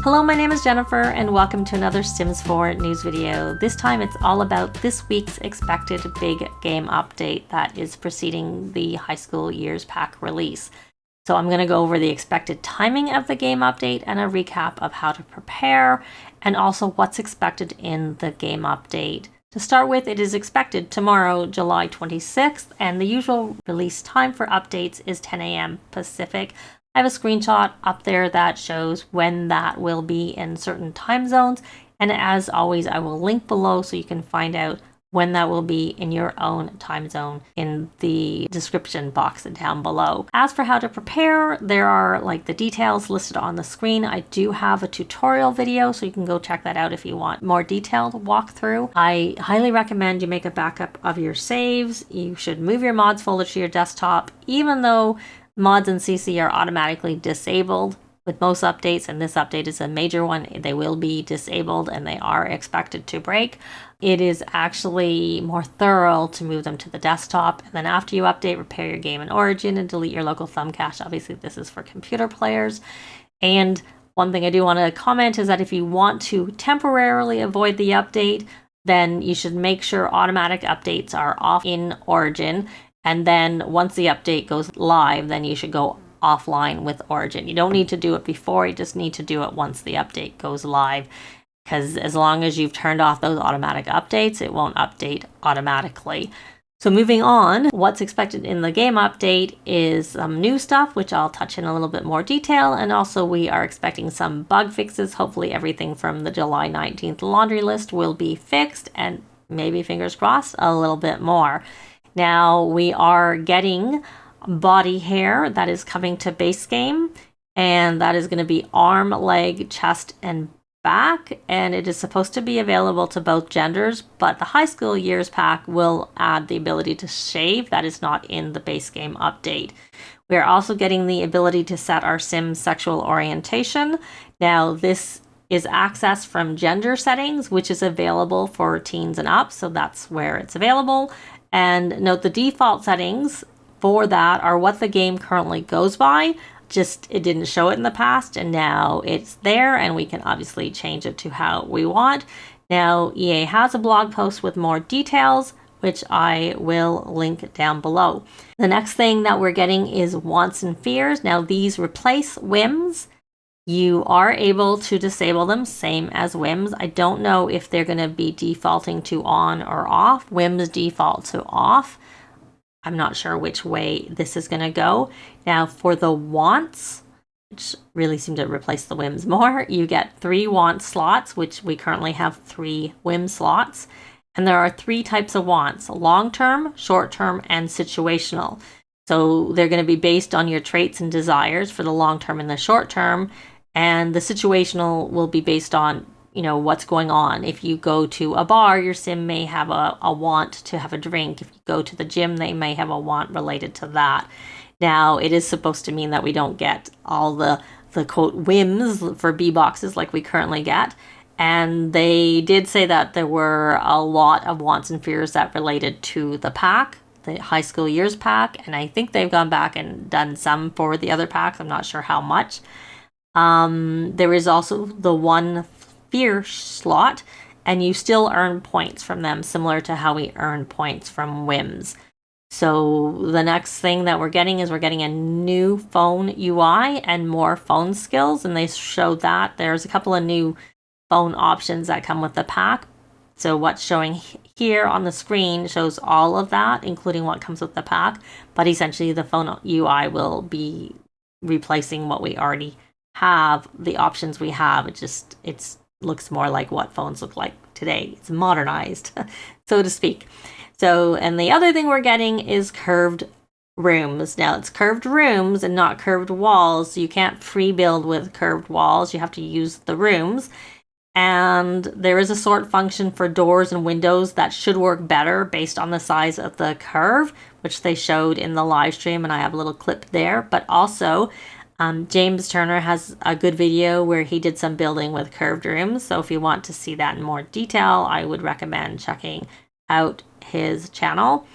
Hello, my name is Jennifer and welcome to another Sims 4 news video. This time it's all about this week's expected big game update that is preceding the high school years pack release. So I'm going to go over the expected timing of the game update and a recap of how to prepare and also what's expected in the game update. To start with, it is expected tomorrow, July 26th, and the usual release time for updates is 10 a.m. Pacific. I have a screenshot up there that shows when that will be in certain time zones. And as always, I will link below so you can find out when that will be in your own time zone in the description box down below. As for how to prepare, there are the details listed on the screen. I do have a tutorial video, so you can go check that out if you want more detailed walkthrough. I highly recommend you make a backup of your saves. You should move your mods folder to your desktop, even though mods and CC are automatically disabled with most updates, and this update is a major one. They will be disabled and they are expected to break. It is actually more thorough to move them to the desktop, and then after you update, repair your game in Origin and delete your local thumb cache. Obviously, this is for computer players. And one thing I do want to comment is that if you want to temporarily avoid the update, then you should make sure automatic updates are off in Origin. And then once the update goes live, then you should go offline with Origin. You don't need to do it before, you just need to do it once the update goes live. Because as long as you've turned off those automatic updates, it won't update automatically. So moving on, what's expected in the game update is some new stuff, which I'll touch in a little bit more detail. And also we are expecting some bug fixes. Hopefully everything from the July 19th laundry list will be fixed, and maybe, fingers crossed, a little bit more. Now we are getting body hair that is coming to base game, and that is going to be arm, leg, chest, and back, and it is supposed to be available to both genders, but the high school years pack will add the ability to shave. That is not in the base game update. We are also getting the ability to set our Sim's sexual orientation. Now this is accessed from gender settings, which is available for teens and up, so that's where it's available. And note the default settings for that are what the game currently goes by. Just it didn't show it in the past, and now it's there, and we can obviously change it to how we want. Now EA has a blog post with more details, which I will link down below. The next thing that we're getting is wants and fears. Now these replace whims. You are able to disable them, same as whims. I don't know if they're going to be defaulting to on or off. Whims default to off. I'm not sure which way this is going to go. Now for the wants, which really seem to replace the whims more, you get 3 want slots, which we currently have 3 whim slots. And there are 3 types of wants: long-term, short-term, and situational. So they're going to be based on your traits and desires for the long-term and the short-term. And the situational will be based on, what's going on. If you go to a bar, your sim may have a want to have a drink. If you go to the gym, they may have a want related to that. Now, it is supposed to mean that we don't get all the quote whims for B boxes like we currently get. And they did say that there were a lot of wants and fears that related to the pack, the high school years pack. And I think they've gone back and done some for the other packs. I'm not sure how much. There is also the 1 fear slot, and you still earn points from them, similar to how we earn points from whims. So the next thing that we're getting is we're getting a new phone UI and more phone skills, and they showed that there's a couple of new phone options that come with the pack. So what's showing here on the screen shows all of that, including what comes with the pack, but essentially the phone UI will be replacing what we already have, the options we have. It looks more like what phones look like today. It's modernized, so to speak. So, and the other thing we're getting is curved rooms. Now it's curved rooms and not curved walls. So you can't free build with curved walls. You have to use the rooms. And there is a sort function for doors and windows that should work better based on the size of the curve, which they showed in the live stream, and I have a little clip there. But also James Turner has a good video where he did some building with curved rooms. So if you want to see that in more detail, I would recommend checking out his channel.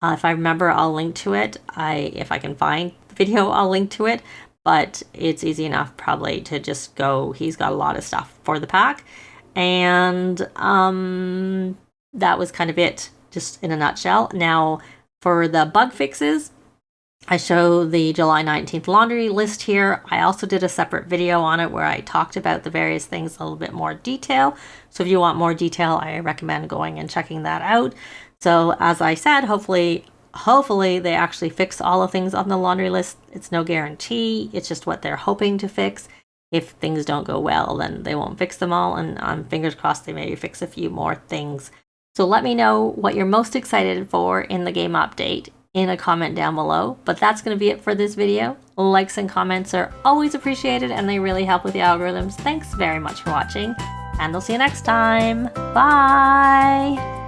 If I remember, I'll link to it. If I can find the video, I'll link to it. but it's easy enough probably to just go, he's got a lot of stuff for the pack. And that was kind of it, just in a nutshell. Now, for the bug fixes, I show the July 19th laundry list here. I also did a separate video on it where I talked about the various things in a little bit more detail. So if you want more detail, I recommend going and checking that out. So as I said, hopefully they actually fix all the things on the laundry list. It's no guarantee. It's just what they're hoping to fix. If things don't go well, then they won't fix them all. And I'm fingers crossed they maybe fix a few more things. So let me know what you're most excited for in the game update in a comment down below. But that's going to be it for this video. Likes and comments are always appreciated and they really help with the algorithms. Thanks very much for watching and I'll see you next time. Bye!